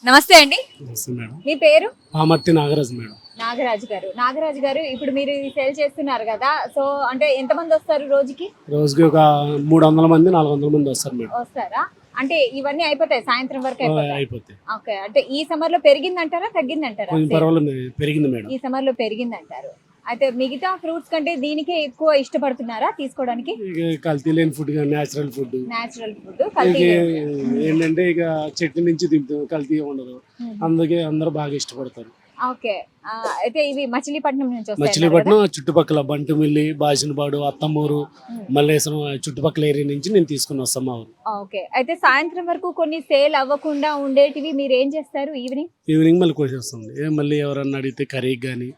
నమస్తే అండి. నమస్తే మేడం. మీ పేరు? పామర్తి నాగరాజ్ మేడం. నాగరాజు గారు ఇప్పుడు మీరు ఇది సేల్ చేస్తున్నారు కదా, సో అంటే ఎంతమంది వస్తారు రోజుకి? రోజుకి ఒక 300 మంది 400 మంది వస్తారు మేడం. వస్తారా? అంటే ఇవన్నీ అయిపోతాయి సాయంత్రం వరకు అయిపోతాయి. ఓకే. అంటే ఈ సమ్మర్ లో పెరిగిందంటారా తగ్గిందంటారా? కొంచెం పర్వాలేదు, పెరిగింది మేడం. ఈ సమ్మర్ లో పెరిగిందంటారు. అయితే మిగతా ఫ్రూట్స్ కంటే దీనికే ఎక్కువ ఇష్టపడుతున్నారా తీసుకోవడానికి? కల్తీ లేని ఫుడ్, నేచురల్ ఫుడ్. ఏంటంటే ఇక చెట్టు నుంచి దింపుతాం, కల్తీ ఉండదు, అందుకే అందరూ బాగా ఇష్టపడతారు. ఓకే. అయితే ఇవి మచిలీపట్నం నుంచి వస్తాయి. మచిలీపట్నం చుట్టుపక్కల బంటుమిల్లి, బాసినపాడు, అత్తమూరు, మల్లేశ్వరం చుట్టుపక్కల ఏరియా నుంచి నేను తీసుకుని వస్తాం మా ఊరు. ఓకే. అయితే సాయంత్రం వరకు కొన్ని సేల్ అవ్వకుండా ఉండేటివి మీరు ఏం చేస్తారు? ఈవినింగ్ మళ్ళీ కోసేస్తుంది. మళ్ళీ ఎవరన్నా అడిగితే కర్రీ కానీ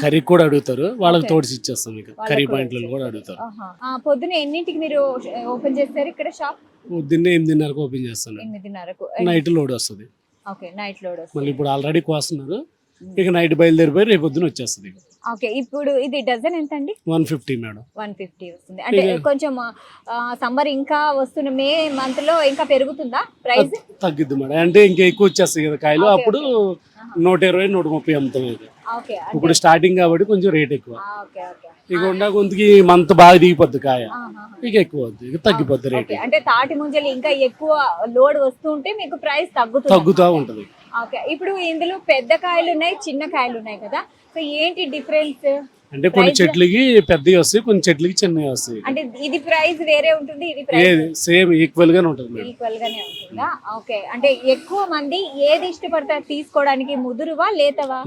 కర్రీ కూడా అడుగుతారు, వాళ్ళకి తోడిసి ఇచ్చేస్తాం. ఇక కర్రీ పాయింట్లలో కూడా అడుగుతారు. పొద్దున ఎన్నింటికి మీరు ఓపెన్ చేస్తారు ఇక్కడ షాప్? పొద్దున్నే 8:30కు ఓపెన్ చేస్తాను. 8:30కు నైట్ లోడ్ వస్తుంది. ఓకే, నైట్ లోడ్ వస్తుంది. మళ్ళీ ఇప్పుడు ఆల్రెడీ కోస్తున్నారు, ఇక నైట్ బయలుదేరిపోయి రేపు పొద్దున వచ్చేస్తుంది. ఓకే. ఇప్పుడు ఇది డజన్ ఎంత అండి? 150 మేడం. 150 వస్తుంది. అంటే కొంచెం సమ్మర్ ఇంకా వస్తున్న మే మంత్ లో ఇంకా పెరుగుతుందా ప్రైస్? తగ్గిద్ది మేడం, అంటే ఇంకా ఎక్కువ వచ్చేస్తాయి కదా కాయలు, అప్పుడు 120, 130 అమ్ముతాం. ఇప్పుడు స్టార్టింగ్ కాబట్టి కొంచెం రేట్ ఎక్కువ. ఇక ఉండా కొంతకి మంత్ బాగా దిగిపోద్ది కాయ, ఇక ఎక్కువ ఇక తగ్గిపోద్ది రేట్. అంటే తాటి ముంజలు ఇంకా ఎక్కువ లోడ్ వస్తుంటే మీకు ప్రైస్ తగ్గుతూ ఉంటది. ఓకే. ఇప్పుడు ఇందులో పెద్ద కాయలు ఉన్నాయి, చిన్న కాయలు ఉన్నాయి కదా, సో ఏంటి డిఫరెన్స్? అంటే కొన్ని చెట్లకి పెద్దవి వస్తాయి, కొన్ని చెట్లకి చిన్నవి వస్తాయి. అంటే ఇది ప్రైస్ వేరే ఉంటుంది, ఇది ప్రైస్ సేమ్ ఈక్వల్ గానే ఉంటుంది. ఈక్వల్ గానే ఉంటుందా? ఓకే. అంటే ఎక్కువ మంది ఏది ఇష్టపడతారు తీసుకోవడానికి, ముదురువా లేతవా?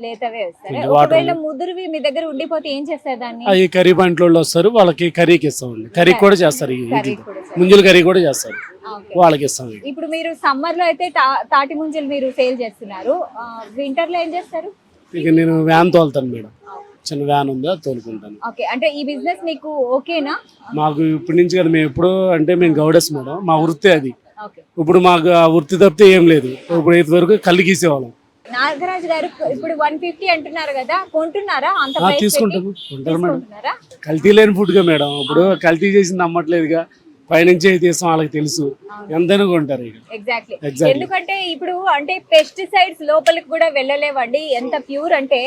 లేతవే వస్తారు. ఒకవేళ ముదురువి మీ దగ్గర ఉండిపోతే ఏం చేస్తారు దాన్ని? అవి కర్రీ పాయింట్ లో వస్తారు, వాళ్ళకి కర్రీకి ఇస్తామండి. కర్రీ కూడా చేస్తారు, ముంజల కర్రీ కూడా చేస్తారు, వాళ్ళకి ఇస్తాం. ఇప్పుడు మీరు సమ్మర్ లో అయితే తాటి ముంజలు మీరు సేల్ చేస్తున్నారు, వింటర్ లో ఏం చేస్తారు? ఇక నేను వ్యాన్ తోలుతాను మేడం, చిన్న వ్యాన్ ఉందా, తోలుకుంటాను. ఓకే. అంటే ఈ బిజినెస్ మీకు ఓకేనా? మాకు ఇప్పటి నుంచి కదా, మేము ఎప్పుడో అంటే మేము గౌడెస్ మేడం, మా వృత్తి అది. ఇప్పుడు మాకు ఆ వృత్తి తప్పితే ఏం లేదు. ఇప్పుడు ఇంతవరకు కళ్ళు గీసేవాళ్ళం. నాగరాజు గారు ఇప్పుడు 150 అంటున్నారు కదా, కొంటున్నారా? తీసుకుంటాము, కొంటారు మేడం. కల్తీ లేని ఫుడ్ గా మేడం, ఇప్పుడు కల్తీ చేసింది అమ్మట్లేదుగా, పైనుంచి తీస్తాం, వాళ్ళకి తెలుసు, ఎంతైనా కొంటారు. ఎగ్జాక్ట్లీ. ఎందుకంటే ఇప్పుడు అంటే పెస్టిసైడ్స్ లోపలికి కూడా వెళ్ళలేవండి, ఎంత ప్యూర్ అంటే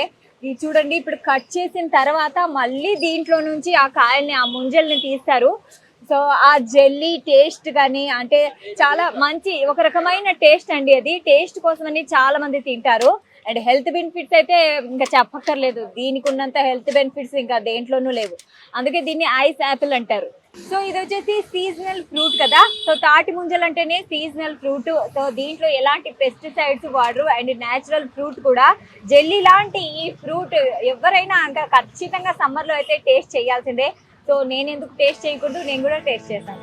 ఇది చూడండి. ఇప్పుడు కట్ చేసిన తర్వాత మళ్ళీ దీంట్లో నుంచి ఆ కాయల్ని, ఆ ముంజల్ని తీస్తారు. సో ఆ జెల్లీ టేస్ట్ కానీ అంటే చాలా మంచి ఒక రకమైన టేస్ట్ అండి. అది టేస్ట్ కోసమని చాలా మంది తింటారు. అండ్ హెల్త్ బెనిఫిట్స్ అయితే ఇంకా చెప్పక్కర్లేదు, దీనికి ఉన్నంత హెల్త్ బెనిఫిట్స్ ఇంకా దేంట్లోనూ లేవు. అందుకే దీన్ని ఐస్ యాపిల్ అంటారు. సో ఇది వచ్చేసి సీజనల్ ఫ్రూట్ కదా, సో తాటి ముంజలు అంటేనే సీజనల్ ఫ్రూట్. సో దీంట్లో ఎలాంటి పెస్టిసైడ్స్ వాడరు, అండ్ న్యాచురల్ ఫ్రూట్ కూడా. జెల్లీ లాంటి ఈ ఫ్రూట్ ఎవరైనా ఇంకా ఖచ్చితంగా సమ్మర్లో అయితే టేస్ట్ చేయాల్సిందే. సో నేను ఎందుకు టేస్ట్ చేయకూడదు, నేను కూడా టేస్ట్ చేశాను.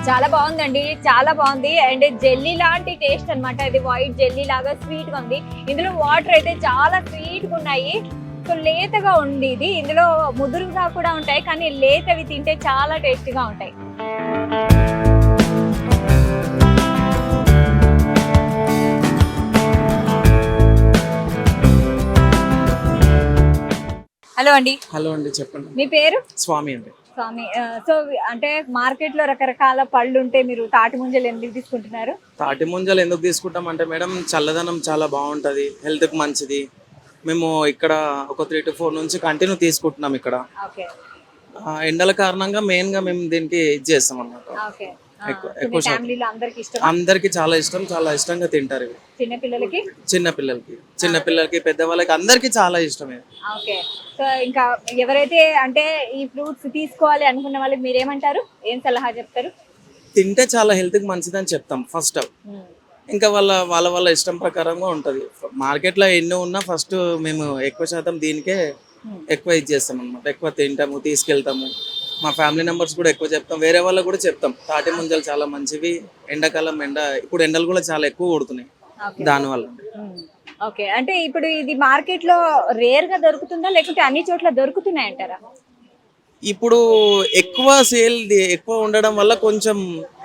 చాలా బాగుందండి, చాలా బాగుంది. అండ్ జెల్లీ లాంటి టేస్ట్ అనమాట. ఇది వైట్ జెల్లీ లాగా స్వీట్ గా ఉంది. ఇందులో వాటర్ అయితే చాలా స్వీట్ గా ఉన్నాయి. సో లేతగా ఉంది ఇది. ఇందులో ముదురుగా కూడా ఉంటాయి, కానీ లేతవి తింటే చాలా టేస్టీగా ఉంటాయి. హలో అండి, చెప్పండి. మీ పేరు? స్వామి అండి. స్వామి. సో అంటే మార్కెట్ లో రకరకాల పళ్ళు ఉంటే మీరు తాటి ముంజలు ఎందుకు తీసుకుంటున్నారు? తాటి ముంజలు ఎందుకు తీసుకుంటాం అంటే మేడం, చల్లదనం చాలా బాగుంటది, హెల్త్ కి మంచిది. మేము ఇక్కడ ఒక 3 to 4 నుంచి కంటిన్యూ తీసుకుంటున్నాం ఇక్కడ. ఎండల కారణంగా మెయిన్ గా మేము దీనికి ఇది చేస్తాం అన్నమాట. అందరికి చాలా ఇష్టం, చాలా ఇష్టంగా తింటారు. చిన్నపిల్లలకి పెద్దవాళ్ళకి అందరికి చాలా ఇష్టమే. సో ఇంకా ఎవరైతే అంటే ఈ ఫ్రూట్స్ తీసుకోవాలి అనుకున్న వాళ్ళకి మీరేమంటారు, ఏం సలహా చెప్తారు? తింటే చాలా హెల్త్ కి మంచిదని చెప్తాం ఫస్ట్. ఇంకా వాళ్ళ ఇష్టం ప్రకారంగా ఉంటది. మార్కెట్ లో ఎన్ని ఉన్నా ఫస్ట్ మేము ఎక్కువ శాతం దీనికే ఎక్కువ ఇది చేస్తాం అనమాట. ఎక్కువ తింటాము, తీసుకెళ్తాము. మా ఫ్యామిలీ మెంబర్స్ కూడా ఎక్కువ చెప్తాం, వేరే వాళ్ళకి కూడా చెప్తాం. తాటి ముంజలు చాలా మంచివి, ఎండాకాలం ఇప్పుడు ఎండలు కూడా చాలా ఎక్కువ కొడుతున్నాయి దానివల్ల. ఓకే. అంటే ఇప్పుడు ఇది మార్కెట్ లో రేర్ గా దొరుకుతుందా, లేకుంటే అన్ని చోట్ల దొరుకుతున్నాయి అంటారా? ఇప్పుడు ఎక్కువ సేల్ ఎక్కువ ఉండడం వల్ల కొంచెం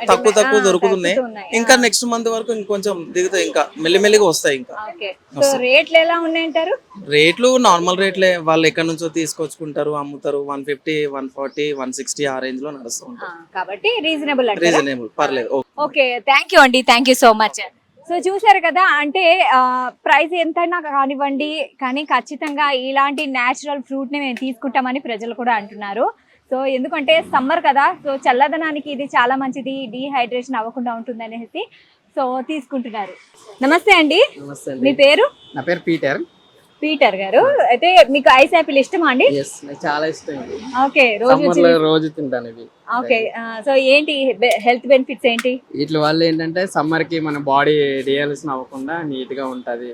తక్కువ దొరుకుతున్నాయి. తగ్గుతున్నాయి. ఇంకా నెక్స్ట్ మంత్ వరకు ఇంకొంచెం దిగుతాయి, ఇంకా మెల్లిమెల్లిగా వస్తాయి. ఇంకా ఓకే, సో రేట్లు ఎలా ఉన్నాయంటారు? రేట్లు నార్మల్ రేట్లే, వాళ్ళు ఎక్కడి నుంచో తీసుకొచ్చుకుంటారు, అమ్ముతారు. 150, 140, 160 ఆ రేంజ్ లో నడుస్తూ ఉంటారు. కాబట్టి రీజనబుల్ అంటే. రీజనబుల్, పర్లేదు. ఓకే, థ్యాంక్ యూ అండి, thank you so much. So చూసారు కదా, అంటే ప్రైస్ ఎంతైనా కానివ్వండి, కానీ ఖచ్చితంగా ఇలాంటి న్యాచురల్ ఫ్రూట్ని మేము తీసుకుంటామని ప్రజలు కూడా అంటున్నారు. సో ఎందుకంటే సమ్మర్ కదా, సో చల్లదనానికి ఇది చాలా మంచిది, డీహైడ్రేషన్ అవ్వకుండా ఉంటుంది అనేసి సో తీసుకుంటున్నారు. నమస్తే అండి, నమస్తే మీ అండి, పేరు? నా పేరు పీటర్. పీటర్ గారు, అయితే మీకు ఐస్ యాపిల్ ఇష్టమా అండి? ఎస్, నాకు చాలా ఇష్టం ఇది. ఓకే, రోజు సమ్మర్ లో రోజు తింటాను ఇది. ఓకే, సో ఏంటి హెల్త్ బెనిఫిట్స్ ఏంటి? వీటి వల్ల ఏంటంటే సమ్మర్ కి మన బాడీ డిహైడ్రేషన్ అవ్వకుండా నీట్ గా ఉంటది,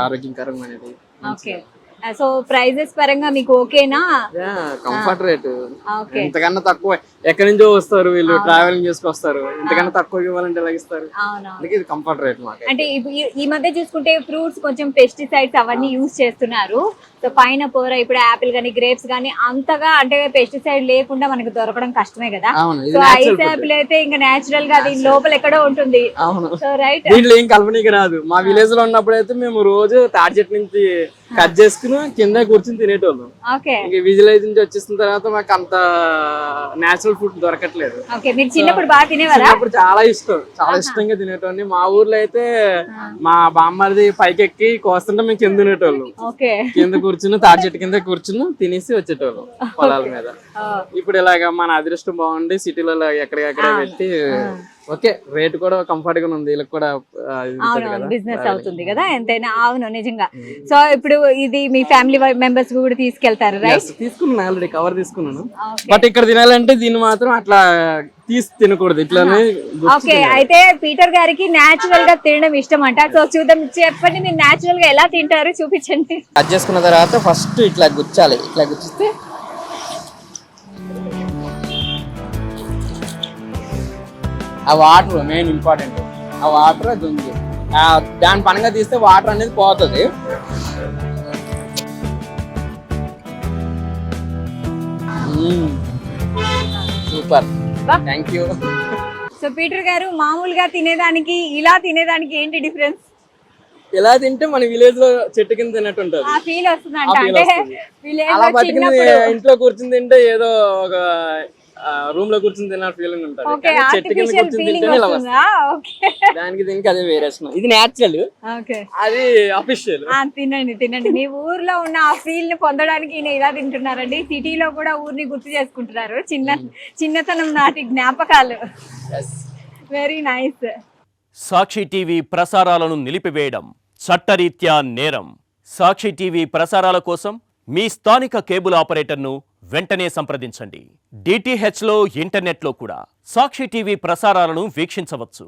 ఆరోగ్యకరమైనది. ఓకే, సో ప్రైజెస్ పరంగా మీకు ఓకేనా? కంఫర్ట్ రేటు ఓకే, ఇంతకన్నా తక్కువ ఎక్కడి నుంచో వస్తారు వీళ్ళు, ట్రావెలింగ్ చేసుకొస్తారు, ఇంతకన్నా తక్కువ ఇవ్వాలంటే ఎలా ఇస్తారు? అవును. అందుకే ఇది కంఫర్ట్ రేట్ మాకు. అంటే ఈ మధ్య చూసుకుంటే ఫ్రూట్స్ కొంచెం పెస్టిసైడ్స్ అవన్నీ యూజ్ చేస్తున్నారు. సో పైన పొర ఇప్పుడు యాపిల్ గానీ గ్రేప్స్ గానీ అంతగా అంటే పెస్టిసైడ్ లేకుండా మనకు దొరకడం కష్టమే కదా. అవును, సో ఇది ఐస్ natural food. యాపిల్ అయితే ఇంకా నేచురల్ గా దీని లోపల ఎక్కడో ఉంటుంది. అవును, సో రైట్. దీంట్లో ఏం కల్పనీకి రాదు. మా విలేజ్ లో ఉన్నప్పుడు అయితే మేము రోజు తాటి చెట్టు నుంచి కట్ చేసుకుని కింద కూర్చుని తినేటోళ్ళం. ఓకే, ఇంక విజిలేజ్ నుంచి వచ్చేసిన తర్వాత మాకు అంత నేచురల్ ఫుడ్ దొరకట్లేదు. ఓకే, మీరు చిన్నప్పుడు బాగా తినేవారా? చిన్నప్పుడు చాలా ఇష్టం, చాలా ఇష్టంగా తినేటోని. మా ఊర్లో అయితే మా బామ్మది పైకి ఎక్కి కోస్తుంటే మేము కింద తినేటోళ్ళం. ఓకే, కింద కూర్చుని తాటి చెట్టు కింద కూర్చుని తినేసి వచ్చేటోళ్ళం పొలాల మీద. ఇప్పుడు ఇలాగా మన అదృష్టం బాగుండి సిటీలో ఎక్కడికక్కడ పెట్టి ఓకే, రేట్ కూడా కంఫర్ట్ గా ఉంది, వీళ్ళకి కూడా ఇది ఉంటుంది అవును, కదా, బిజినెస్ అవుతుంది కదా ఎంతైనా. అవును, నిజంగా. సో ఇప్పుడు ఇది మీ ఫ్యామిలీ మెంబర్స్ కూడా తీసుకెళ్తారు, రైట్? Yes, తీసుకున్నాను, ఆల్రెడీ కవర్ తీసుకున్నాను. బట్ ఇక్కడ తినాలంటే దీన్ని మాత్రం అట్లా తీసి తినకూడదు, ఇట్లానే ఓకే, అయితే పీటర్ గారికి నేచురల్ గా తినడం ఇష్టం అంట. సో చూద్దాం, చెప్పండి మీరు నేచురల్ గా ఎలా తింటారు, చూపించండి. కట్ చేసుకున్న తర్వాత ఫస్ట్ ఇట్లా గుచ్చాలి, ఇట్లా గుచ్చిస్తే ఆ వాటర్ మెయిన్ ఇంపార్టెంట్. ఆ వాటర్ దుంగి దాని పనంగా తీస్తే వాటర్ అనేది పోతుంది. Super, thank you. So Peter గారు, మామూలుగా తినేదానికి ఇలా తినేదానికి ఏంటి డిఫరెన్స్? ఎలా తింటే మన విలేజ్ లో చెట్టు కింద తిన్నట్టు ఉంటుంది, ఆ ఫీల్ వస్తుందంట. ఆ feel అంటే వస్తుంది. village అలా లో పట్టుకుని చిన్నప్పుడు ఇంట్లో కూర్చుని తింటే ఏదో ఒక రూమ్ లో కూర్చుని తిన్న ఫీలింగ్ ఉంటుంది. ఓకే, కానీ చెట్టు కింద ఆర్టిఫిషియల్ కూర్చుని ఫీలింగ్ తింటేనే ఇలా వస్తుంది. వస్తుందా? ఓకే, దానికి దీనికి అదే వేరియేషన్. ఇది న్యాచురల్, ఓకే, అది అఫిషియల్. తినండి తినండి. మీ ఊర్లో ఉన్న ఆ ఫీల్ ని పొందడానికి ఈయన ఇలా తింటున్నారండి. సిటీలో కూడా ఊరిని గుర్తు చేసుకుంటున్నారు, చిన్నతనం నాటి జ్ఞాపకాలు. Very nice. సాక్షి టీవీ ప్రసారాలను నిలిపివేయడం చట్టరీత్యా నేరం. సాక్షి టీవీ ప్రసారాల కోసం మీ స్థానిక కేబుల్ ఆపరేటర్ను వెంటనే సంప్రదించండి. డిటిహెచ్లో ఇంటర్నెట్లో కూడా సాక్షి టీవీ ప్రసారాలను వీక్షించవచ్చు.